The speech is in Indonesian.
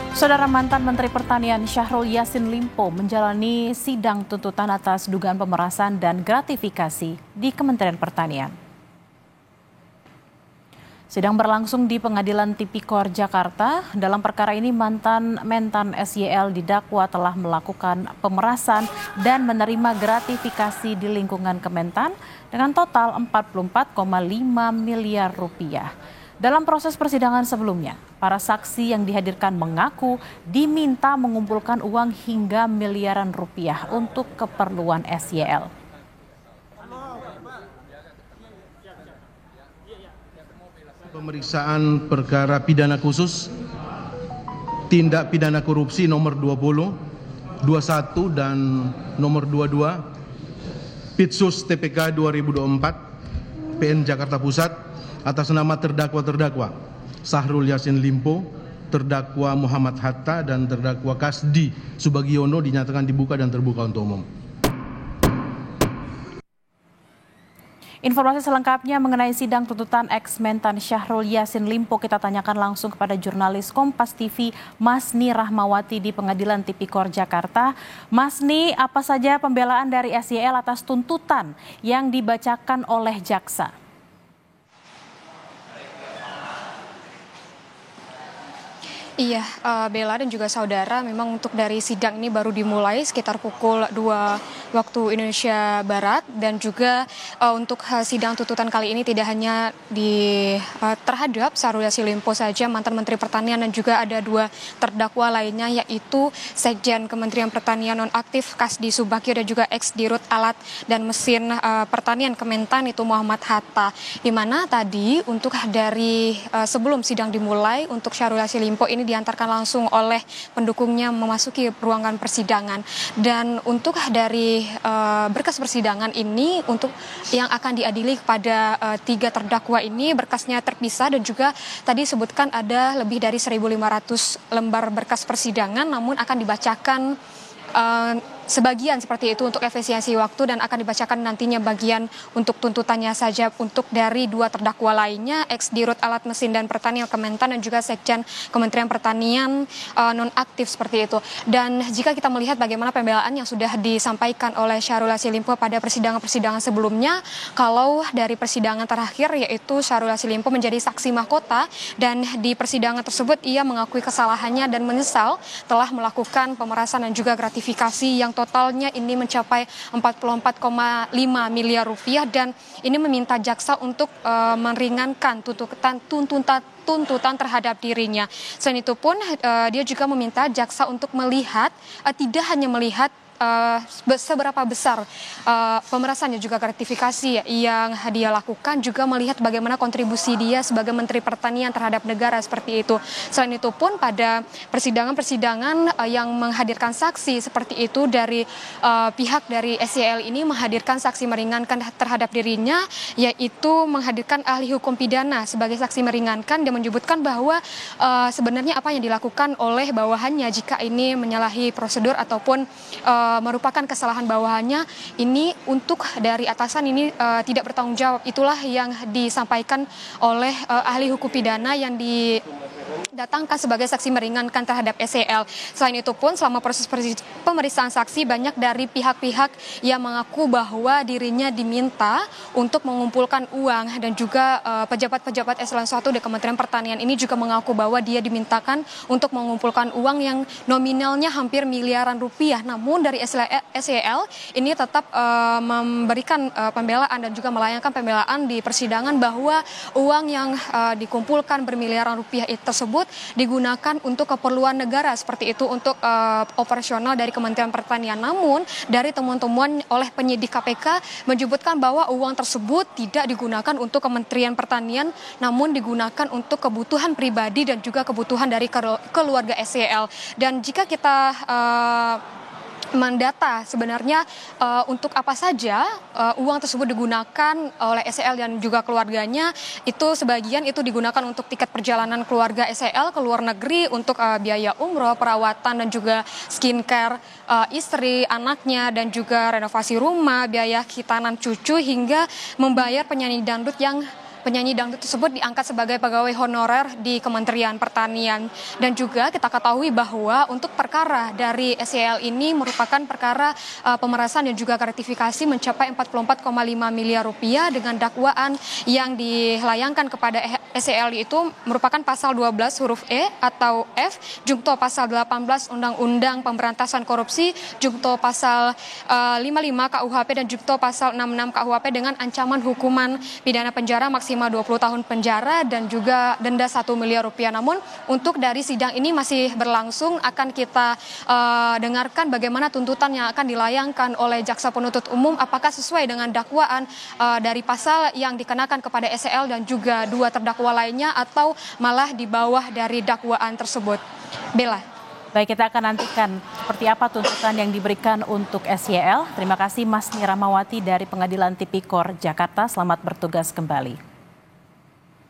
Saudara mantan Menteri Pertanian Syahrul Yassin Limpo menjalani sidang tuntutan atas dugaan pemerasan dan gratifikasi di Kementerian Pertanian. Sidang berlangsung di Pengadilan Tipikor Jakarta. Dalam perkara ini mantan Mentan SYL didakwa telah melakukan pemerasan dan menerima gratifikasi di lingkungan Kementan dengan total 44,5 miliar rupiah. Dalam proses persidangan sebelumnya, para saksi yang dihadirkan mengaku diminta mengumpulkan uang hingga miliaran rupiah untuk keperluan SYL. Pemeriksaan perkara pidana khusus tindak pidana korupsi nomor 20, 21 dan nomor 22 Pitsus TPK 2024 PN Jakarta Pusat atas nama terdakwa Syahrul Yassin Limpo, terdakwa Muhammad Hatta dan terdakwa Kasdi Subagiono dinyatakan dibuka dan terbuka untuk umum. Informasi selengkapnya mengenai sidang tuntutan ex-Mentan Syahrul Yassin Limpo kita tanyakan langsung kepada jurnalis Kompas TV Masni Rahmawati di Pengadilan Tipikor Jakarta. Masni, apa saja pembelaan dari SYL atas tuntutan yang dibacakan oleh jaksa? Iya, Bella dan juga saudara, memang untuk dari sidang ini baru dimulai sekitar pukul 2 waktu Indonesia Barat, dan juga untuk sidang tuntutan kali ini tidak hanya terhadap Syahrul Yassin Limpo saja, mantan Menteri Pertanian, dan juga ada 2 terdakwa lainnya, yaitu Sekjen Kementerian Pertanian nonaktif Kasdi Subagio dan juga ex-Dirut Alat dan Mesin Pertanian Kementan itu Muhammad Hatta. Di mana tadi untuk dari sebelum sidang dimulai untuk Syahrul Yassin Limpo ini diantarkan langsung oleh pendukungnya memasuki ruangan persidangan. Dan untuk dari berkas persidangan ini untuk yang akan diadili kepada 3 terdakwa ini berkasnya terpisah, dan juga tadi sebutkan ada lebih dari 1.500 lembar berkas persidangan, namun akan dibacakan sebagian seperti itu untuk efisiensi waktu, dan akan dibacakan nantinya bagian untuk tuntutannya saja untuk dari 2 terdakwa lainnya, ex-Dirut Alat Mesin dan Pertanian Kementan dan juga Sekjen Kementerian Pertanian nonaktif seperti itu. Dan jika kita melihat bagaimana pembelaan yang sudah disampaikan oleh Syahrul Yassin Limpo pada persidangan-persidangan sebelumnya, kalau dari persidangan terakhir yaitu Syahrul Yassin Limpo menjadi saksi mahkota, dan di persidangan tersebut ia mengakui kesalahannya dan menyesal telah melakukan pemerasan dan juga gratifikasi yang totalnya ini mencapai 44,5 miliar rupiah, dan ini meminta jaksa untuk meringankan tuntutan terhadap dirinya. Selain itu pun dia juga meminta jaksa untuk melihat, tidak hanya melihat seberapa besar pemerasan dan juga gratifikasi yang dia lakukan, juga melihat bagaimana kontribusi dia sebagai Menteri Pertanian terhadap negara seperti itu. Selain itu pun pada persidangan-persidangan yang menghadirkan saksi seperti itu dari pihak dari SYL ini menghadirkan saksi meringankan terhadap dirinya, yaitu menghadirkan ahli hukum pidana sebagai saksi meringankan. Dia menyebutkan bahwa sebenarnya apa yang dilakukan oleh bawahannya jika ini menyalahi prosedur ataupun merupakan kesalahan bawahannya, ini untuk dari atasan ini tidak bertanggung jawab. Itulah yang disampaikan oleh ahli hukum pidana yang didatangkan sebagai saksi meringankan terhadap SYL. Selain itu pun selama proses pemeriksaan saksi, banyak dari pihak-pihak yang mengaku bahwa dirinya diminta untuk mengumpulkan uang, dan juga pejabat-pejabat eselon 1 di Kementerian Pertanian ini juga mengaku bahwa dia dimintakan untuk mengumpulkan uang yang nominalnya hampir miliaran rupiah. Namun dari SYL ini tetap memberikan pembelaan dan juga melayangkan pembelaan di persidangan bahwa uang yang dikumpulkan bermiliaran rupiah tersebut digunakan untuk keperluan negara seperti itu, untuk operasional dari Kementerian Pertanian. Namun dari temuan-temuan oleh penyidik KPK menyebutkan bahwa uang tersebut tidak digunakan untuk Kementerian Pertanian, namun digunakan untuk kebutuhan pribadi dan juga kebutuhan dari keluarga SYL. Dan jika kita mendata sebenarnya untuk apa saja uang tersebut digunakan oleh SYL dan juga keluarganya, itu sebagian itu digunakan untuk tiket perjalanan keluarga SYL ke luar negeri, untuk biaya umroh, perawatan dan juga skincare istri, anaknya, dan juga renovasi rumah, biaya khitanan cucu, hingga membayar penyanyi dangdut yang penyanyi dangdut tersebut diangkat sebagai pegawai honorer di Kementerian Pertanian. Dan juga kita ketahui bahwa untuk perkara dari SYL ini merupakan perkara pemerasan dan juga gratifikasi mencapai 44,5 miliar rupiah dengan dakwaan yang dilayangkan kepada SYL itu merupakan pasal 12 huruf E atau F, jungto pasal 18 Undang-Undang Pemberantasan Korupsi, jungto pasal 55 KUHP dan jungto pasal 66 KUHP dengan ancaman hukuman pidana penjara maksimal 20 tahun penjara dan juga denda 1 miliar rupiah. Namun untuk dari sidang ini masih berlangsung, akan kita dengarkan bagaimana tuntutan yang akan dilayangkan oleh jaksa penuntut umum, apakah sesuai dengan dakwaan dari pasal yang dikenakan kepada SYL dan juga dua terdakwa lainnya atau malah di bawah dari dakwaan tersebut. Bella. Baik, kita akan nantikan seperti apa tuntutan yang diberikan untuk SYL. Terima kasih Mas Niramawati dari Pengadilan Tipikor Jakarta. Selamat bertugas kembali.